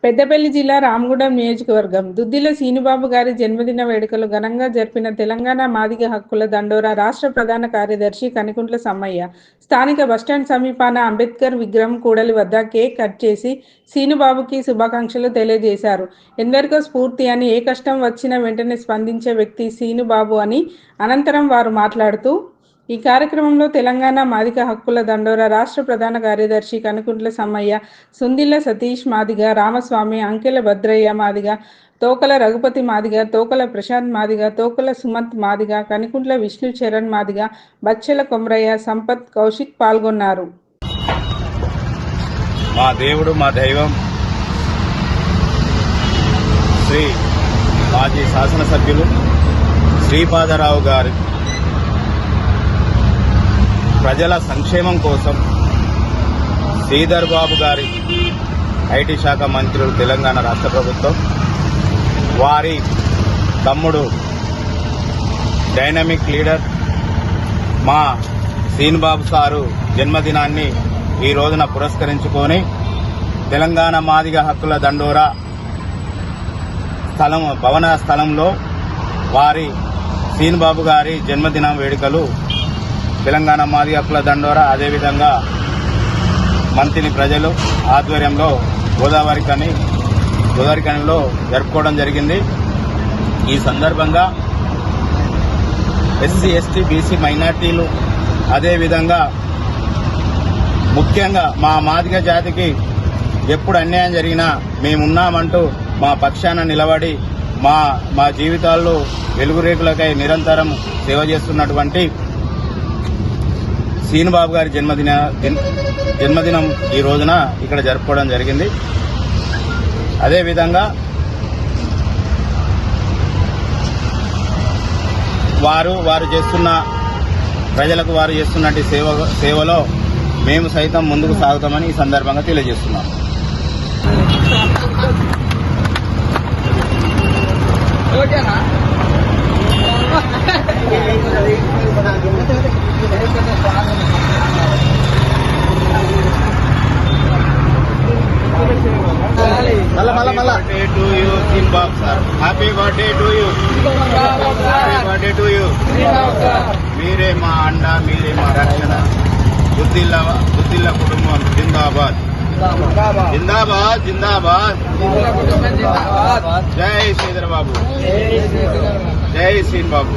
పెద్దపల్లి జిల్లా రామగుండం నియోజకవర్గం దుద్దిల సీనుబాబు గారి జన్మదిన వేడుకలు ఘనంగా జరిపిన తెలంగాణ మాదిగ హక్కుల దండోరా రాష్ట్ర ప్రధాన కార్యదర్శి కనికుంట్ల సమ్మయ్య స్థానిక బస్టాండ్ సమీపాన అంబేద్కర్ విగ్రహం కూడలి వద్ద కేక్ కట్ చేసి సీనుబాబుకి శుభాకాంక్షలు తెలియజేశారు. ఎందరికో స్ఫూర్తి అని ఏ కష్టం వచ్చినా వెంటనే స్పందించే వ్యక్తి సీనుబాబు అని అనంతరం వారు మాట్లాడుతూ ఈ కార్యక్రమంలో తెలంగాణ మాదిగ హక్కుల దండోరా రాష్ట్ర ప్రధాన కార్యదర్శి కనుకుంట్ల సమ్మయ్య, సుందిల్ల సతీష్ మాదిగ, రామస్వామి, అంకెల భద్రయ్య మాదిగ, తోకల రఘుపతి మాదిగ, తోకల ప్రశాంత్ మాదిగ, తోకల సుమంత్ మాదిగ, కనికుంట్ల విష్ణు చరణ్ మాదిగ, బచ్చెల కొమరయ్య, సంపత్, కౌశిక్ పాల్గొన్నారు. మా దేవుడు మా దైవం శ్రీ మాజీ శాసనసభ్యులు శ్రీపాదరావు గారి ప్రజల సంక్షేమం కోసం శ్రీధర్ బాబు గారి ఐటీ శాఖ మంత్రులు తెలంగాణ రాష్ట్ర ప్రభుత్వం వారి తమ్ముడు డైనమిక్ లీడర్ మా సీనుబాబు సారు జన్మదినాన్ని ఈ రోజున పురస్కరించుకొని తెలంగాణ మాదిగ హక్కుల దండోరా భవన స్థలంలో వారి సీనుబాబు గారి జన్మదిన వేడుకలు తెలంగాణ మాదిగ హక్కుల దండోరా అదేవిధంగా మంతిని ప్రజలు ఆధ్వర్యంలో గోదావరి కనిలో జరుపుకోవడం జరిగింది. ఈ సందర్భంగా ఎస్సీ, ఎస్టీ, బీసీ మైనార్టీలు అదేవిధంగా ముఖ్యంగా మా మాదిగ జాతికి ఎప్పుడు అన్యాయం జరిగినా మేమున్నామంటూ మా పక్షాన నిలబడి మా జీవితాల్లో వెలుగురేకులకై నిరంతరం సేవ చేస్తున్నటువంటి సీనుబాబు గారి జన్మదినం ఈ రోజున ఇక్కడ జరుపుకోవడం జరిగింది. అదేవిధంగా వారు చేస్తున్న ప్రజలకు వారు చేస్తున్నట్టు సేవలో మేము సైతం ముందుకు సాగుతామని ఈ సందర్భంగా తెలియజేస్తున్నాం. Happy birthday to you. మీరే మా అండ, మీరే మా రక్షణ. బుద్ధిల్ల కుటుంబం జిందాబాద్, జిందాబాద్, జిందాబాద్. జై శ్రీధర్ బాబు, జై శ్రీన్ బాబు.